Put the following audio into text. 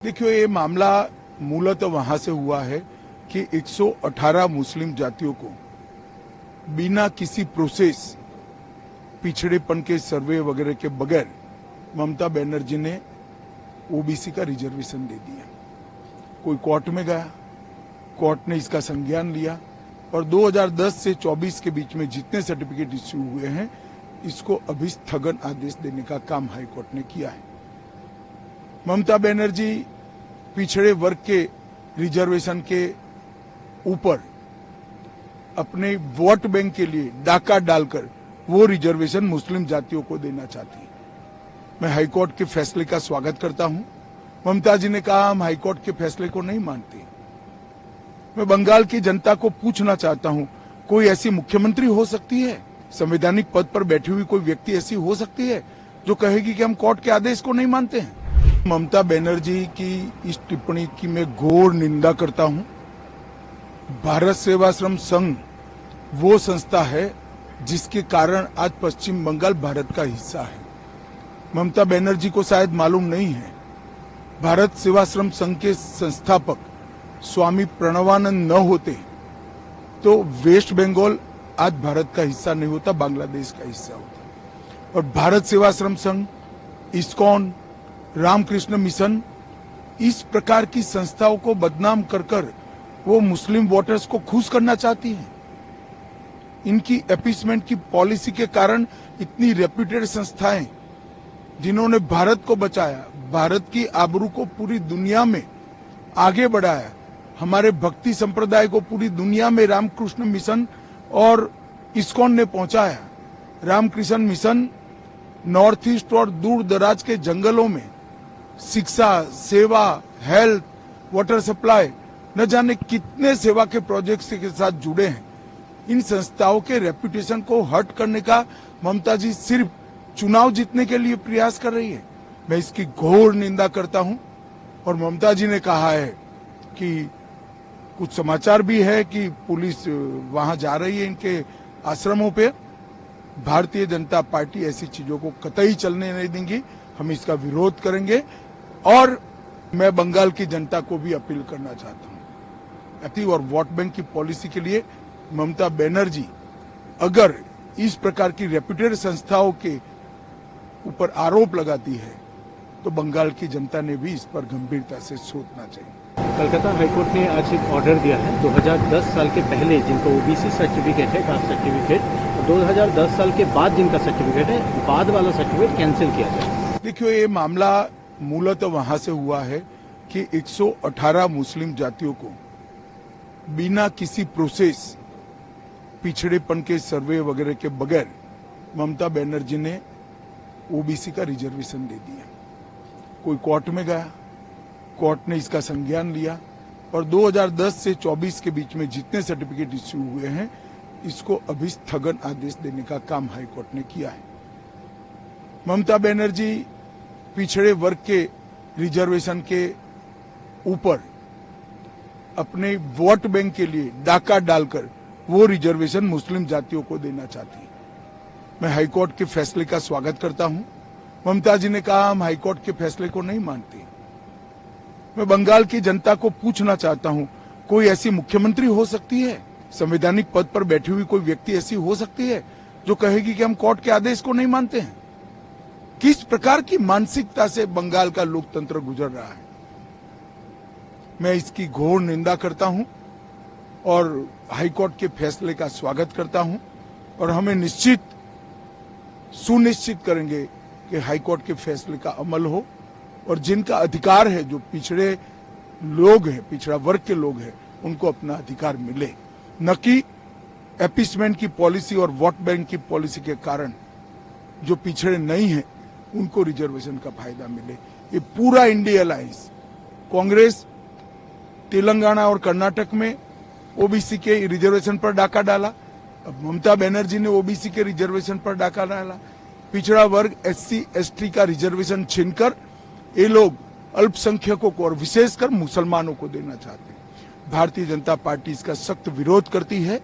देखिए, ये मामला मूलतः वहां से हुआ है कि 118 मुस्लिम जातियों को बिना किसी प्रोसेस, पिछड़ेपन के सर्वे वगैरह के बगैर ममता बनर्जी ने ओबीसी का रिजर्वेशन दे दिया। कोई कोर्ट में गया, कोर्ट ने इसका संज्ञान लिया और 2010 से 24 के बीच में जितने सर्टिफिकेट इश्यू हुए हैं, इसको अभी स्थगन आदेश देने का काम हाईकोर्ट ने किया है। ममता बनर्जी पिछड़े वर्ग के रिजर्वेशन के ऊपर अपने वोट बैंक के लिए डाका डालकर वो रिजर्वेशन मुस्लिम जातियों को देना चाहती है। मैं हाईकोर्ट के फैसले का स्वागत करता हूं। ममता जी ने कहा, हम हाईकोर्ट के फैसले को नहीं मानते। मैं बंगाल की जनता को पूछना चाहता हूं, कोई ऐसी मुख्यमंत्री हो सकती है, संवैधानिक पद पर बैठी हुई कोई व्यक्ति ऐसी हो सकती है जो कहेगी कि हम कोर्ट के आदेश को नहीं मानते हैं? ममता बनर्जी की इस टिप्पणी की मैं घोर निंदा करता हूं। भारत सेवाश्रम संघ वो संस्था है जिसके कारण आज पश्चिम बंगाल भारत का हिस्सा है। ममता बनर्जी को शायद मालूम नहीं है, भारत सेवाश्रम संघ के संस्थापक स्वामी प्रणवानंद न होते तो वेस्ट बंगाल आज भारत का हिस्सा नहीं होता, बांग्लादेश का हिस्सा होता। और भारत सेवाश्रम संघ, इस्कॉन, रामकृष्ण मिशन, इस प्रकार की संस्थाओं को बदनाम कर वो मुस्लिम वोटर्स को खुश करना चाहती हैं। इनकी अपीसमेंट की पॉलिसी के कारण इतनी रेप्यूटेड संस्थाएं जिन्होंने भारत को बचाया, भारत की आबरू को पूरी दुनिया में आगे बढ़ाया, हमारे भक्ति संप्रदाय को पूरी दुनिया में रामकृष्ण मिशन और इस्कॉन ने पहुंचाया। रामकृष्ण मिशन नॉर्थ ईस्ट और दूर दराज के जंगलों में शिक्षा, सेवा, हेल्थ, वाटर सप्लाई, न जाने कितने सेवा के प्रोजेक्ट्स के साथ जुड़े हैं। इन संस्थाओं के रेपुटेशन को हर्ट करने का ममता जी सिर्फ चुनाव जीतने के लिए प्रयास कर रही है। मैं इसकी घोर निंदा करता हूं। और ममता जी ने कहा है कि कुछ समाचार भी है कि पुलिस वहां जा रही है इनके आश्रमों पे। भारतीय जनता पार्टी ऐसी चीजों को कतई चलने नहीं देंगी, हम इसका विरोध करेंगे। और मैं बंगाल की जनता को भी अपील करना चाहता हूं, और वोट बैंक की पॉलिसी के लिए ममता बनर्जी अगर इस प्रकार की रेप्यूटेड संस्थाओं के ऊपर आरोप लगाती है तो बंगाल की जनता ने भी इस पर गंभीरता से सोचना चाहिए। कलकत्ता हाईकोर्ट ने आज एक ऑर्डर दिया है, 2010 साल के पहले जिनको ओबीसी सर्टिफिकेट है, कास्ट सर्टिफिकेट, 2010 साल के बाद जिनका सर्टिफिकेट है, बाद वाला सर्टिफिकेट कैंसिल किया जाए। देखिए, ये मामला मूलतः वहां से हुआ है कि 118 मुस्लिम जातियों को बिना किसी प्रोसेस, पिछड़ेपन के सर्वे वगैरह के बगैर ममता बनर्जी ने ओबीसी का रिजर्वेशन दे दिया। कोई कोर्ट में गया, कोर्ट ने इसका संज्ञान लिया और 2010 से 24 के बीच में जितने सर्टिफिकेट इश्यू हुए हैं, इसको अभी स्थगन आदेश देने का काम हाईकोर्ट ने किया है। ममता बनर्जी पिछड़े वर्ग के रिजर्वेशन के ऊपर अपने वोट बैंक के लिए डाका डालकर वो रिजर्वेशन मुस्लिम जातियों को देना चाहती है। मैं हाईकोर्ट के फैसले का स्वागत करता हूं। ममता जी ने कहा, हम हाईकोर्ट के फैसले को नहीं मानते। मैं बंगाल की जनता को पूछना चाहता हूं, कोई ऐसी मुख्यमंत्री हो सकती है, संवैधानिक पद पर बैठी हुई कोई व्यक्ति ऐसी हो सकती है जो कहेगी कि हम कोर्ट के आदेश को नहीं मानते हैं? किस प्रकार की मानसिकता से बंगाल का लोकतंत्र गुजर रहा है? मैं इसकी घोर निंदा करता हूं और हाईकोर्ट के फैसले का स्वागत करता हूं। और हमें सुनिश्चित करेंगे कि हाईकोर्ट के फैसले का अमल हो और जिनका अधिकार है, जो पिछड़े लोग हैं, पिछड़ा वर्ग के लोग हैं, उनको अपना अधिकार मिले, न कि अपीसमेंट की पॉलिसी और वोट बैंक की पॉलिसी के कारण जो पिछड़े नहीं हैं उनको रिजर्वेशन का फायदा मिले। ये पूरा इंडिया अलायंस, कांग्रेस तेलंगाना और कर्नाटक में ओबीसी के रिजर्वेशन पर डाका डाला, अब ममता बनर्जी ने ओबीसी के रिजर्वेशन पर डाका डाला। पिछड़ा वर्ग एससी एसटी का रिजर्वेशन छीनकर ये लोग अल्पसंख्यकों को और विशेषकर मुसलमानों को देना चाहते हैं। भारतीय जनता पार्टी इसका सख्त विरोध करती है।